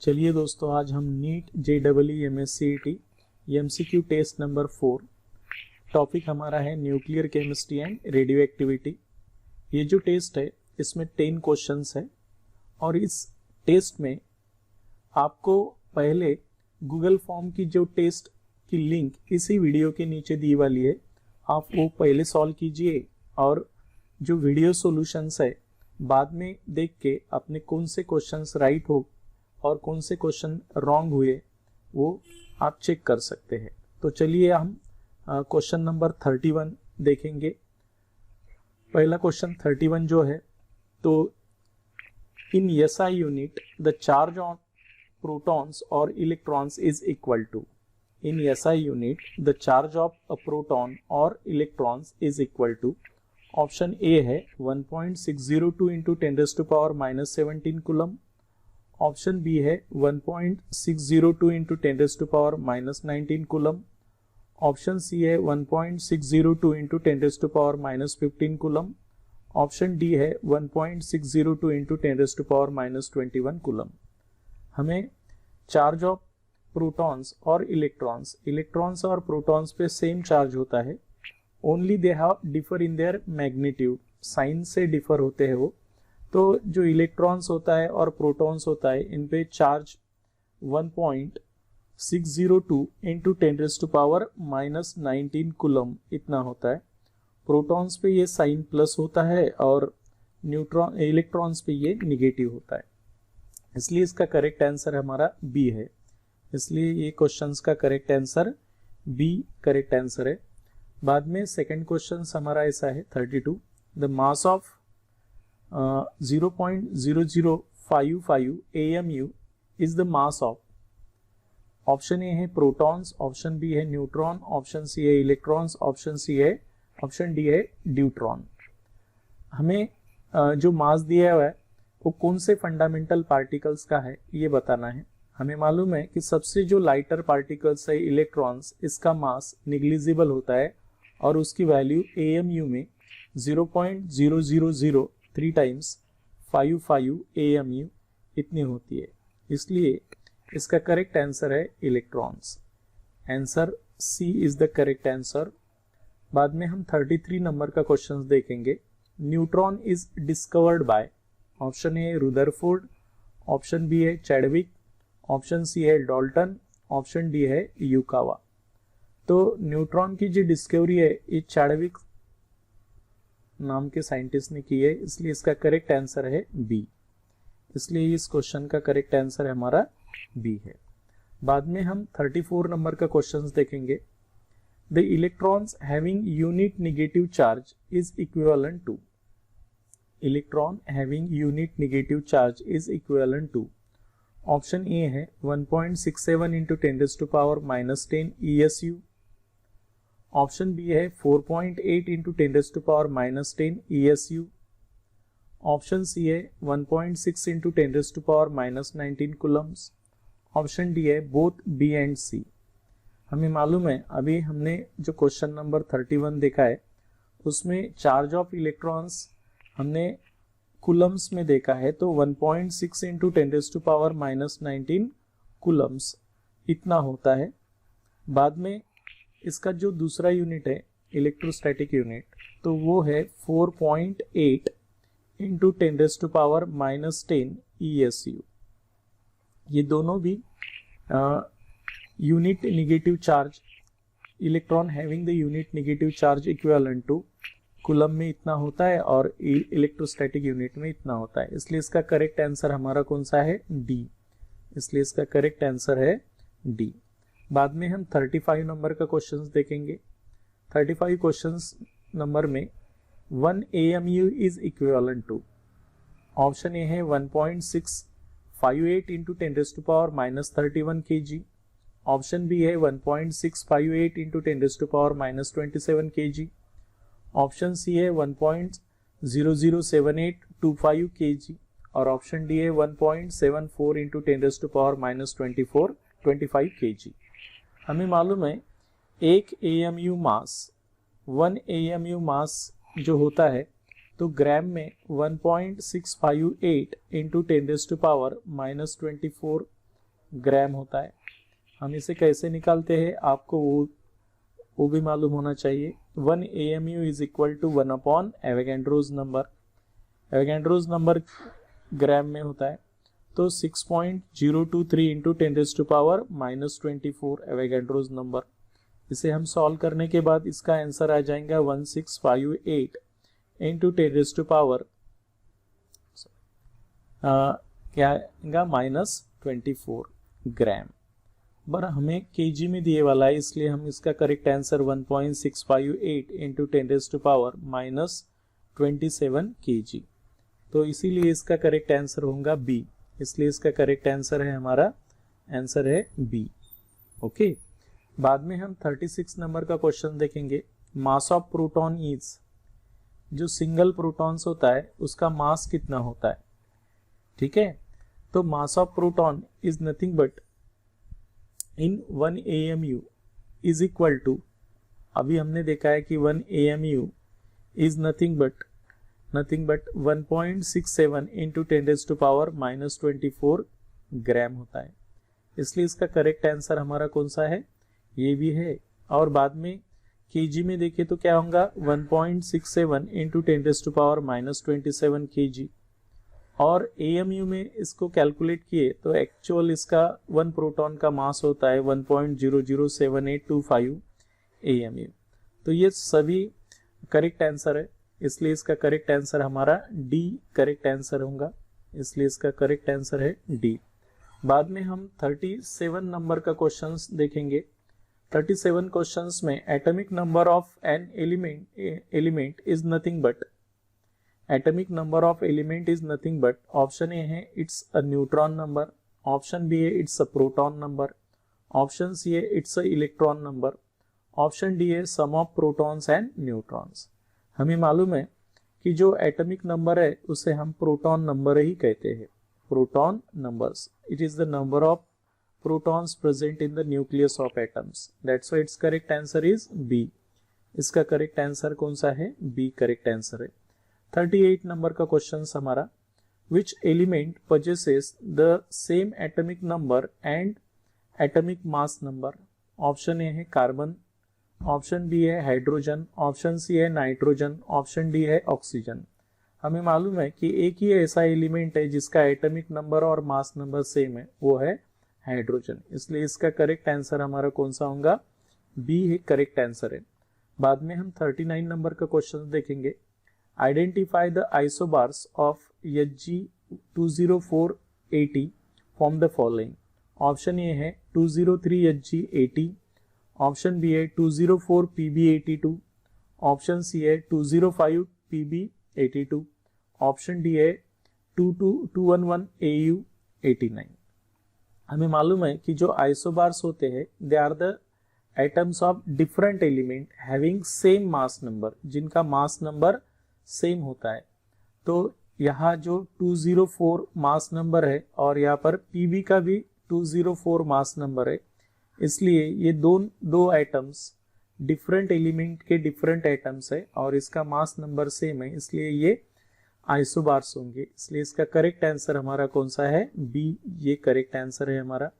चलिए दोस्तों, आज हम NEET JEE MSCET MCQ test number 4। Topic हमारा है nuclear chemistry and radioactivity. ये जो टेस्ट है इसमें 10 क्वेश्चंस है और इस टेस्ट में आपको पहले गूगल फॉर्म की जो टेस्ट की लिंक इसी वीडियो के नीचे दी वाली है, आप वो पहले सॉल्व कीजिए और जो वीडियो सॉल्यूशंस है बाद में देख के अपने कौन से क्वेश्चंस राइट हो और कौन से क्वेश्चन रॉन्ग हुए वो आप चेक कर सकते हैं। तो चलिए हम क्वेश्चन नंबर 31 देखेंगे। पहला क्वेश्चन 31 जो है, तो in SI unit the charge on protons और electrons is equal to. In SI unit the charge of a proton और electrons is equal to. Option A है 1.602 इंटू 10⁻⁻17 कूलम। ऑप्शन बी है 1.602 into 10⁻⁻19 coulomb. Option C है 1.602 into 10⁻⁻15 coulomb. Option D है 1.602 into 10⁻⁻21 coulomb. हमें charge of protons और electrons और protons पे same charge होता है, only they have differ in their magnitude, sign से डिफर होते हैं वो। तो जो इलेक्ट्रॉन्स होता है और प्रोटॉन्स होता है इन पे चार्ज 1.602 इंटू 10⁻⁻19 कूलम इतना होता है। प्रोटॉन्स पे ये साइन प्लस होता है और इलेक्ट्रॉन्स पे ये निगेटिव होता है, इसलिए इसका करेक्ट आंसर हमारा बी है। इसलिए ये क्वेश्चंस का correct answer B correct answer है। बाद में सेकंड क्वेश्चन हमारा ऐसा है 32, the mass of 0.0055 AMU is the mass of. Option A है प्रोटॉन्स, ऑप्शन बी है न्यूट्रॉन, ऑप्शन सी है इलेक्ट्रॉन्स, ऑप्शन डी है ड्यूट्रॉन। हमें जो मास दिया हुआ है वो कौन से फंडामेंटल पार्टिकल्स का है ये बताना है। हमें मालूम है कि सबसे जो लाइटर पार्टिकल्स है इलेक्ट्रॉन्स, इसका मास निग्लिजिबल होता है और उसकी वैल्यू AMU में 0.0003 टाइम्स 55 AMU इतनी होती है, इसलिए इसका करेक्ट आंसर है electrons. Answer C is the correct answer. बाद में हम 33 नंबर का क्वेश्चन देखेंगे। Neutron is discovered by. Option A Rutherford, option B है चैडविक, ऑप्शन सी है डाल्टन, ऑप्शन डी है युकावा। तो न्यूट्रॉन की जो डिस्कवरी है ये चैडविक नाम के साइंटिस्ट ने की है, इसलिए इसका करेक्ट आंसर है बी। इसलिए इस क्वेश्चन का करेक्ट आंसर हमारा बी है। बाद में हम 34 नंबर का क्वेश्चन देखेंगे। The electrons having unit negative charge is equivalent to. Electron having unit negative charge is equivalent to. Option A है 1.67 इंटू 10⁻⁻10 ESU। ऑप्शन बी है 4.8 इंटू 10⁻⁻10 ESU। ऑप्शन सी है 1.6 इंटू 10⁻⁻19 कूलम्स। ऑप्शन डी है both B and सी। हमें मालूम है, अभी हमने जो क्वेश्चन नंबर 31 देखा है उसमें चार्ज ऑफ इलेक्ट्रॉन्स हमने कूलम्स में देखा है, तो 1.6 इंटू 10⁻⁻19 कूलम्स इतना होता है। बाद में इसका जो दूसरा यूनिट है इलेक्ट्रोस्टैटिक यूनिट, तो वो है 4.8 इंटू 10⁻⁻10 ESU। ये दोनों भी unit negative charge, electron having the unit negative charge equivalent to coulomb में इतना होता है और इलेक्ट्रोस्टैटिक यूनिट में इतना होता है, इसलिए इसका करेक्ट आंसर हमारा कौन सा है डी। इसलिए इसका करेक्ट आंसर है डी। बाद में हम 35 नंबर का क्वेश्चंस देखेंगे। 35 क्वेश्चंस नंबर में 1 AMU is equivalent to. Option A है 1.658 इंटू 10⁻⁻31 kg। ऑप्शन बी है 1.658 इंटू 10⁻⁻27 kg। ऑप्शन सी है 1.007825 kg और ऑप्शन डी है 1.74 इंटू 10⁻⁻25 kg। हमें मालूम है 1 AMU मास जो होता है तो ग्राम में 1.658 इंटू 10⁻⁻24 ग्राम होता है। हम इसे कैसे निकालते हैं आपको वो भी मालूम होना चाहिए। 1 AMU is equal to 1 upon Avogadro's number. Avogadro's number gram में होता है, तो 6.023 इंटू 10⁻⁻24 एवोगैड्रोस नंबर। इसे हम सॉल्व करने के बाद इसका आंसर आ जाएगा 1658 इंटू 10⁻, क्या आएगा -24 ग्राम। पर हमें केजी में दिए वाला है, इसलिए हम इसका करेक्ट आंसर 1.658 इंटू 10⁻27 kg, तो इसीलिए इसका करेक्ट आंसर होगा बी। इसलिए इसका करेक्ट आंसर है हमारा आंसर है बी। ओके, बाद में हम 36 नंबर का क्वेश्चन देखेंगे। मास ऑफ प्रोटॉन इज, जो सिंगल प्रोटॉन्स होता है उसका मास कितना होता है, ठीक है। तो mass of proton is nothing but in 1 AMU is equal to, अभी हमने देखा है कि 1 AMU is nothing but 1.67 into 10⁻⁻24 gram होता है। इसलिए इसका करेक्ट आंसर हमारा कौन सा है, ये भी है। और बाद में केजी में देखें तो क्या होगा 1.67 इंटू 10⁻⁻27 kg। और AMU में इसको कैलकुलेट किए तो एक्चुअल इसका 1 प्रोटॉन का मास होता है 1.007825 AMU। तो ये सभी करेक्ट आंसर है, इसलिए इसका करेक्ट आंसर हमारा डी करेक्ट आंसर होगा। इसलिए इसका करेक्ट आंसर है डी। बाद में हम 37 नंबर का क्वेश्चंस देखेंगे। 37 क्वेश्चंस में atomic number of an element is nothing but, atomic number of element is nothing but, option A है it's a neutron number, option B है it's a proton number, option C है it's a electron number, option D है sum of protons and neutrons. हमें मालूम है कि जो atomic number है उसे हम प्रोटॉन नंबर ही कहते हैं, proton numbers. It is the number of protons present in the nucleus of atoms, that's why it's correct answer is B. इसका करेक्ट आंसर कौन सा है, बी करेक्ट आंसर है। 38 नंबर का क्वेश्चन हमारा, which element possesses the same atomic number and atomic mass number. Option A है carbon, option B है hydrogen, option C है नाइट्रोजन, ऑप्शन डी है ऑक्सीजन। हमें मालूम है कि एक ही ऐसा एलिमेंट है जिसका एटॉमिक नंबर और मास नंबर सेम है, वो है हाइड्रोजन। इसलिए इसका करेक्ट आंसर हमारा कौन सा होगा, बी ही करेक्ट आंसर है। बाद में हम 39 नंबर का क्वेश्चन देखेंगे। Identify the isobars of Hg20480 from the following. Option A है 203 Hg80, ऑप्शन बी है 204 Pb82, ऑप्शन सी है 205 Pb82, ऑप्शन डी है 211 Au89। हमें मालूम है कि जो आइसोबार्स होते हैं they are the atoms of different element having same mass number, जिनका मास नंबर सेम होता है। तो यहाँ जो 204 मास नंबर है और यहाँ पर Pb का भी 204 मास नंबर है, इसलिए ये दो एटम्स डिफरेंट एलिमेंट के डिफरेंट एटम्स है और इसका मास नंबर सेम है, इसलिए ये आइसोबार्स होंगे। इसलिए इसका करेक्ट आंसर हमारा कौन सा है, बी, ये करेक्ट आंसर है हमारा।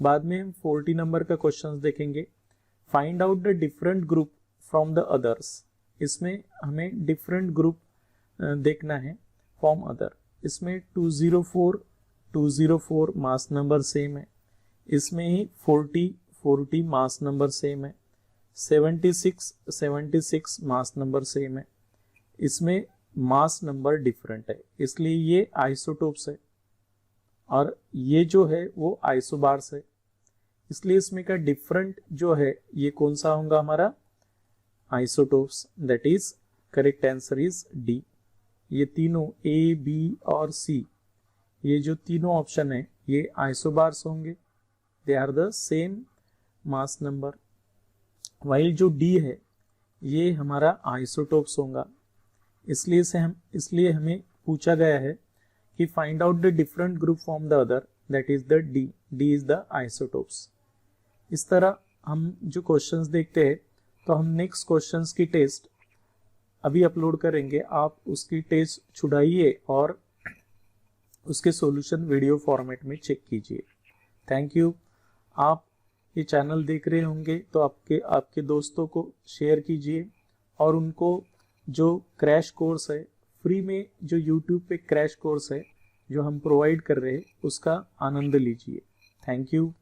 बाद में हम 40 नंबर का क्वेश्चन देखेंगे। Find out the different group from the others. इसमें हमें डिफरेंट ग्रुप देखना है फ्रॉम अदर। इसमें 204 मास नंबर सेम है, इसमें ही 40 मास नंबर सेम है, 76 मास नंबर सेम है, इसमें मास नंबर डिफरेंट है, इसलिए ये आइसोटोप्स है और ये जो है वो आइसोबार्स है। इसलिए इसमें का डिफरेंट जो है ये कौन सा होगा हमारा, isotopes. That is correct answer is D. ये तीनों ए, बी और सी, ये जो तीनों ऑप्शन है ये आइसोबार्स होंगे, they are the same mass number. While जो डी है ये हमारा आइसोटोप्स होगा। इसलिए हमें पूछा गया है कि find out the different group from the other, that is the D is the isotopes. इस तरह हम जो क्वेश्चंस देखते हैं तो हम नेक्स्ट क्वेश्चंस की टेस्ट अभी अपलोड करेंगे, आप उसकी टेस्ट छुड़ाइए और उसके सॉल्यूशन वीडियो फॉर्मेट में चेक कीजिए। Thank you. आप ये चैनल देख रहे होंगे तो आपके दोस्तों को शेयर कीजिए और उनको जो क्रैश कोर्स है फ्री में, जो यूट्यूब पे क्रैश कोर्स है जो हम प्रोवाइड कर रहे हैं, उसका आनंद लीजिए। Thank you.